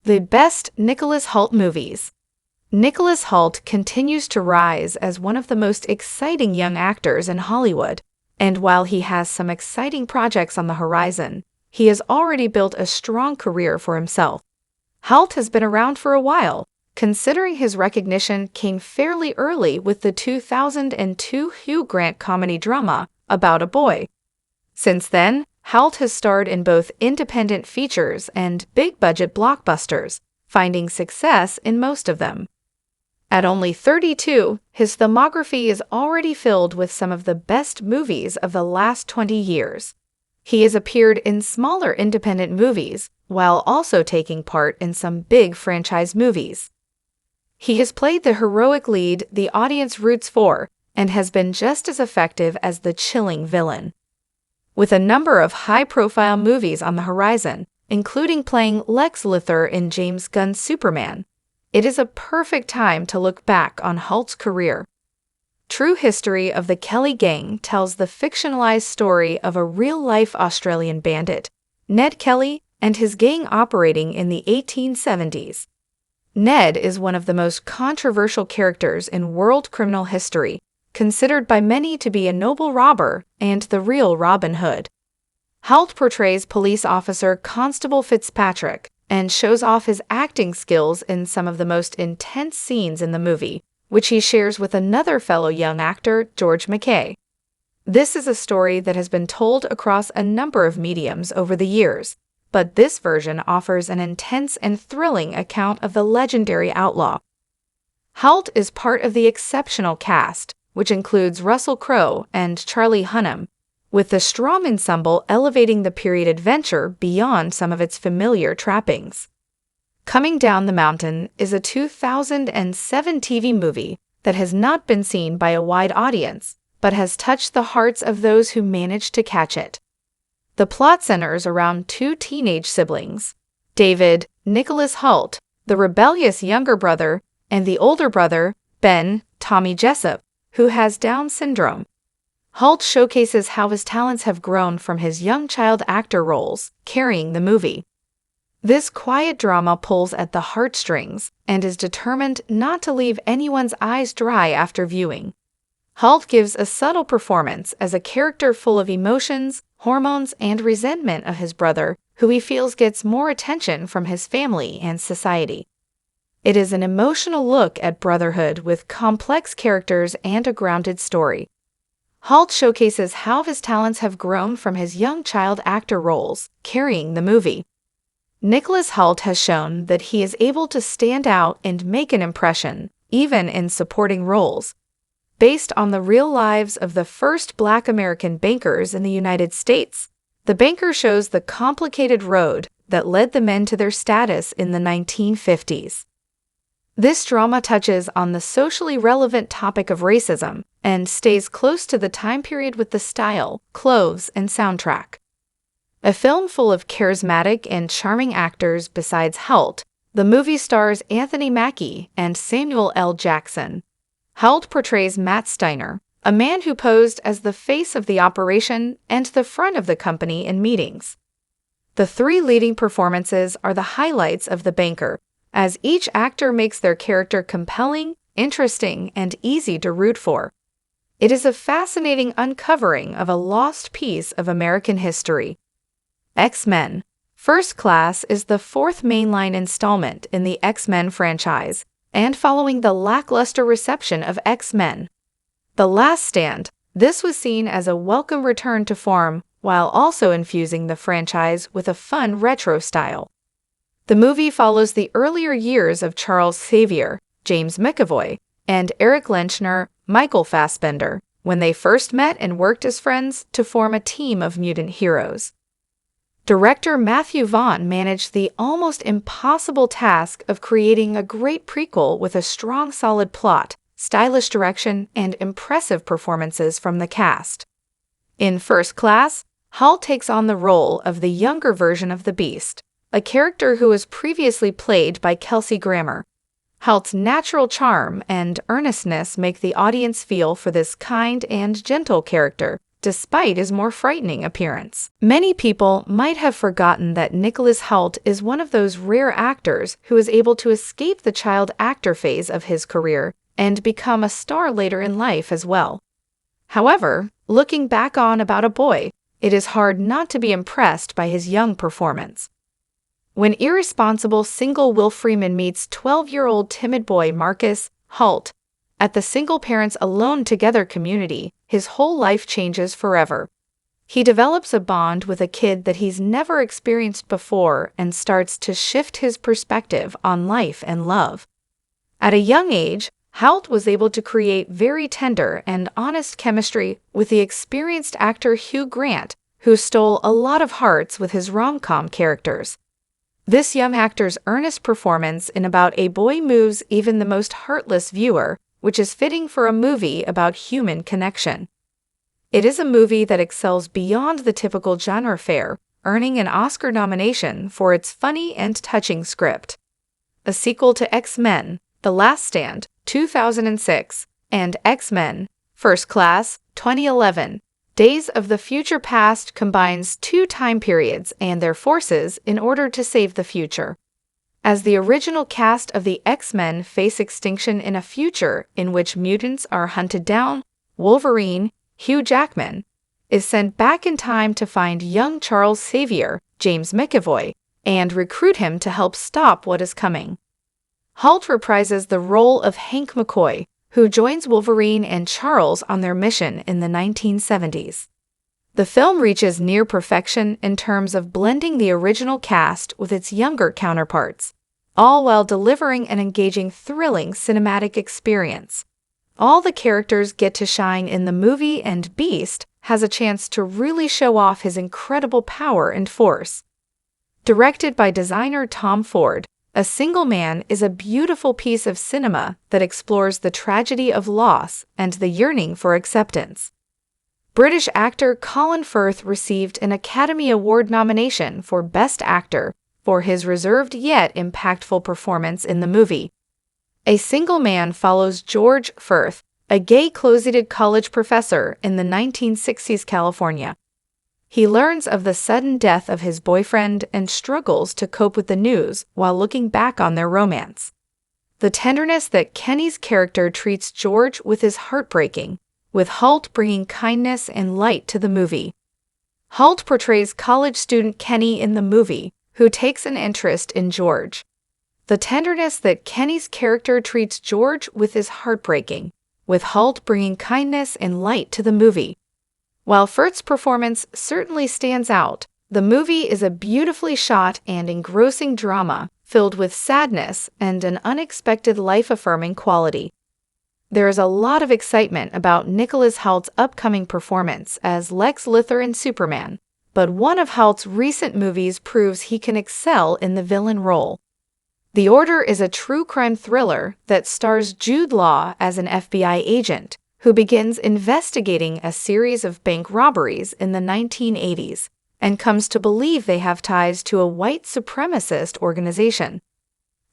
The best Nicholas Hoult movies. Nicholas Hoult continues to rise as one of the most exciting young actors in Hollywood, and while he has some exciting projects on the horizon, he has already built a strong career for himself. Hoult has been around for a while, considering his recognition came fairly early with the 2002 Hugh Grant comedy drama About a Boy. Since then, Hoult has starred in both independent features and big-budget blockbusters, finding success in most of them. At only 32, his filmography is already filled with some of the best movies of the last 20 years. He has appeared in smaller independent movies, while also taking part in some big franchise movies. He has played the heroic lead the audience roots for, and has been just as effective as the chilling villain. With a number of high-profile movies on the horizon, including playing Lex Luthor in James Gunn's Superman, it is a perfect time to look back on Hoult's career. True History of the Kelly Gang tells the fictionalized story of a real-life Australian bandit, Ned Kelly, and his gang operating in the 1870s. Ned is one of the most controversial characters in world criminal history, considered by many to be a noble robber and the real Robin Hood. Hoult portrays police officer Constable Fitzpatrick and shows off his acting skills in some of the most intense scenes in the movie, which he shares with another fellow young actor, George McKay. This is a story that has been told across a number of mediums over the years, but this version offers an intense and thrilling account of the legendary outlaw. Hoult is part of the exceptional cast, which includes Russell Crowe and Charlie Hunnam, with the strong ensemble elevating the period adventure beyond some of its familiar trappings. Coming Down the Mountain is a 2007 TV movie that has not been seen by a wide audience, but has touched the hearts of those who managed to catch it. The plot centers around two teenage siblings, David, Nicholas Hoult, the rebellious younger brother, and the older brother, Ben, Tommy Jessup, who has Down syndrome. Hoult showcases how his talents have grown from his young child actor roles, carrying the movie. This quiet drama pulls at the heartstrings and is determined not to leave anyone's eyes dry after viewing. Hoult gives a subtle performance as a character full of emotions, hormones, and resentment of his brother, who he feels gets more attention from his family and society. It is an emotional look at brotherhood with complex characters and a grounded story. Hoult showcases how his talents have grown from his young child actor roles, carrying the movie. Nicholas Hoult has shown that he is able to stand out and make an impression, even in supporting roles. Based on the real lives of the first Black American bankers in the United States, The Banker shows the complicated road that led the men to their status in the 1950s. This drama touches on the socially relevant topic of racism and stays close to the time period with the style, clothes, and soundtrack. A film full of charismatic and charming actors besides Hoult, the movie stars Anthony Mackie and Samuel L. Jackson. Hoult portrays Matt Steiner, a man who posed as the face of the operation and the front of the company in meetings. The three leading performances are the highlights of The Banker, as each actor makes their character compelling, interesting, and easy to root for. It is a fascinating uncovering of a lost piece of American history. X-Men. First Class is the fourth mainline installment in the X-Men franchise, and following the lackluster reception of X-Men: The Last Stand, this was seen as a welcome return to form while also infusing the franchise with a fun retro style. The movie follows the earlier years of Charles Xavier, James McAvoy, and Eric Lenchner, Michael Fassbender, when they first met and worked as friends to form a team of mutant heroes. Director Matthew Vaughn managed the almost impossible task of creating a great prequel with a strong, solid plot, stylish direction, and impressive performances from the cast. In First Class, Hoult takes on the role of the younger version of the Beast, a character who was previously played by Kelsey Grammer. Hoult's natural charm and earnestness make the audience feel for this kind and gentle character, despite his more frightening appearance. Many people might have forgotten that Nicholas Hoult is one of those rare actors who is able to escape the child actor phase of his career and become a star later in life as well. However, looking back on About a Boy, it is hard not to be impressed by his young performance. When irresponsible single Will Freeman meets 12-year-old timid boy Marcus Hoult at the single parents alone together community, his whole life changes forever. He develops a bond with a kid that he's never experienced before and starts to shift his perspective on life and love. At a young age, Hoult was able to create very tender and honest chemistry with the experienced actor Hugh Grant, who stole a lot of hearts with his rom-com characters. This young actor's earnest performance in About a Boy moves even the most heartless viewer, which is fitting for a movie about human connection. It is a movie that excels beyond the typical genre fare, earning an Oscar nomination for its funny and touching script. A sequel to X-Men, The Last Stand, 2006, and X-Men, First Class, 2011, Days of the Future Past combines two time periods and their forces in order to save the future. As the original cast of the X-Men face extinction in a future in which mutants are hunted down, Wolverine, Hugh Jackman, is sent back in time to find young Charles Xavier, James McAvoy, and recruit him to help stop what is coming. Hoult reprises the role of Hank McCoy, who joins Wolverine and Charles on their mission in the 1970s. The film reaches near perfection in terms of blending the original cast with its younger counterparts, all while delivering an engaging, thrilling cinematic experience. All the characters get to shine in the movie, and Beast has a chance to really show off his incredible power and force. Directed by designer Tom Ford, A Single Man is a beautiful piece of cinema that explores the tragedy of loss and the yearning for acceptance. British actor Colin Firth received an Academy Award nomination for Best Actor for his reserved yet impactful performance in the movie. A Single Man follows George Firth, a gay closeted college professor in the 1960s California. He learns of the sudden death of his boyfriend and struggles to cope with the news while looking back on their romance. The tenderness that Kenny's character treats George with is heartbreaking, with Hoult bringing kindness and light to the movie. Hoult portrays college student Kenny in the movie, who takes an interest in George. The tenderness that Kenny's character treats George with is heartbreaking, with Hoult bringing kindness and light to the movie. While Firth's performance certainly stands out, the movie is a beautifully shot and engrossing drama filled with sadness and an unexpected life-affirming quality. There is a lot of excitement about Nicholas Hoult's upcoming performance as Lex Luthor in Superman, but one of Hoult's recent movies proves he can excel in the villain role. The Order is a true crime thriller that stars Jude Law as an FBI agent who begins investigating a series of bank robberies in the 1980s and comes to believe they have ties to a white supremacist organization.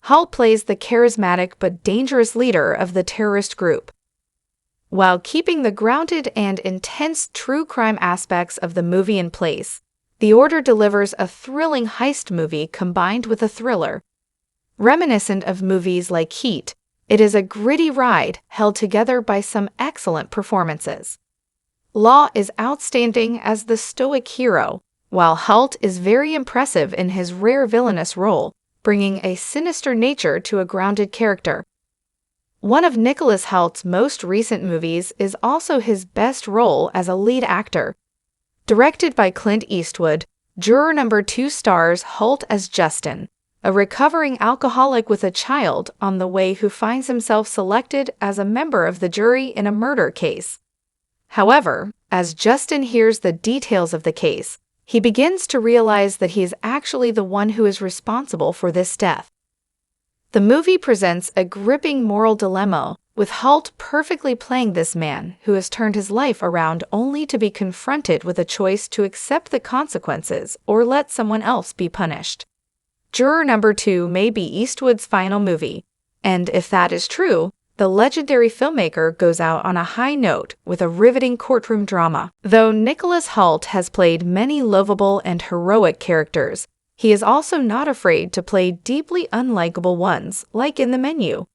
Hoult plays the charismatic but dangerous leader of the terrorist group. While keeping the grounded and intense true crime aspects of the movie in place, The Order delivers a thrilling heist movie combined with a thriller. Reminiscent of movies like Heat, it is a gritty ride held together by some excellent performances. Law is outstanding as the stoic hero, while Hoult is very impressive in his rare villainous role, bringing a sinister nature to a grounded character. One of Nicholas Hoult's most recent movies is also his best role as a lead actor. Directed by Clint Eastwood, Juror Number 2 stars Hoult as Justin, a recovering alcoholic with a child on the way who finds himself selected as a member of the jury in a murder case. However, as Justin hears the details of the case, he begins to realize that he is actually the one who is responsible for this death. The movie presents a gripping moral dilemma, with Hoult perfectly playing this man who has turned his life around only to be confronted with a choice to accept the consequences or let someone else be punished. Juror Number 2 may be Eastwood's final movie, and if that is true, the legendary filmmaker goes out on a high note with a riveting courtroom drama. Though Nicholas Hoult has played many lovable and heroic characters, he is also not afraid to play deeply unlikable ones, like in The Menu.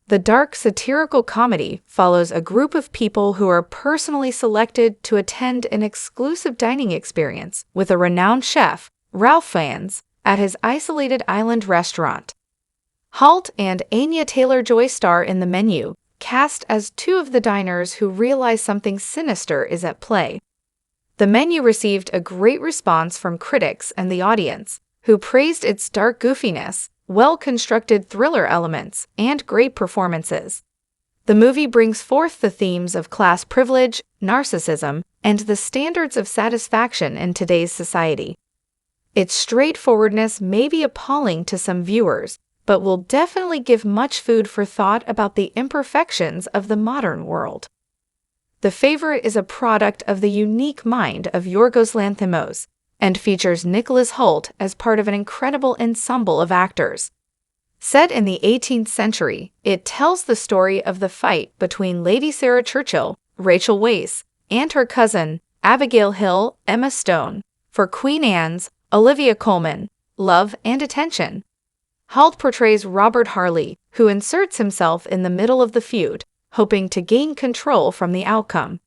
The dark satirical comedy follows a group of people who are personally selected to attend an exclusive dining experience with a renowned chef, Ralph Fiennes, at his isolated island restaurant. Hoult and Anya Taylor-Joy star in The Menu, cast as two of the diners who realize something sinister is at play. The Menu received a great response from critics and the audience, who praised its dark goofiness, well-constructed thriller elements, and great performances. The movie brings forth the themes of class privilege, narcissism, and the standards of satisfaction in today's society. Its straightforwardness may be appalling to some viewers, but will definitely give much food for thought about the imperfections of the modern world. The Favorite is a product of the unique mind of Yorgos Lanthimos, and features Nicholas Hoult as part of an incredible ensemble of actors. Set in the 18th century, it tells the story of the fight between Lady Sarah Churchill, Rachel Weisz, and her cousin, Abigail Hill, Emma Stone, for Queen Anne's, Olivia Colman, love and attention. Hoult portrays Robert Harley, who inserts himself in the middle of the feud, hoping to gain control from the outcome.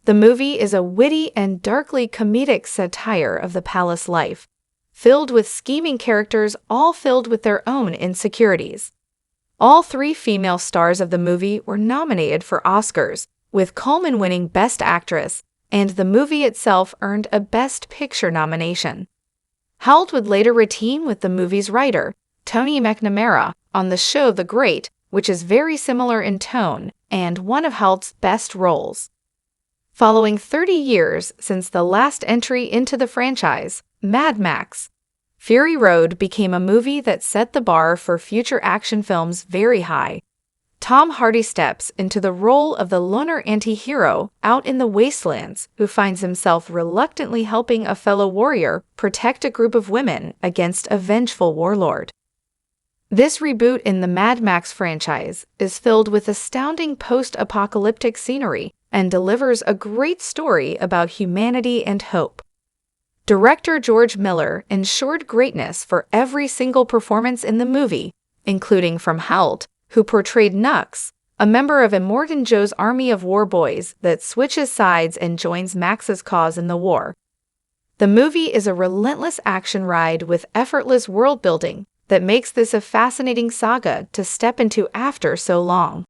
The movie is a witty and darkly comedic satire of the palace life, filled with scheming characters all filled with their own insecurities. All three female stars of the movie were nominated for Oscars, with Colman winning Best Actress, and the movie itself earned a Best Picture nomination. Hoult would later reteam with the movie's writer, Tony McNamara, on the show The Great, which is very similar in tone and one of Hoult's best roles. Following 30 years since the last entry into the franchise, Mad Max, Fury Road became a movie that set the bar for future action films very high. Tom Hardy steps into the role of the loner anti-hero out in the wastelands who finds himself reluctantly helping a fellow warrior protect a group of women against a vengeful warlord. This reboot in the Mad Max franchise is filled with astounding post-apocalyptic scenery and delivers a great story about humanity and hope. Director George Miller ensured greatness for every single performance in the movie, including from Hoult, who portrayed Nux, a member of Immortan Joe's army of war boys that switches sides and joins Max's cause in the war. The movie is a relentless action ride with effortless world building that makes this a fascinating saga to step into after so long.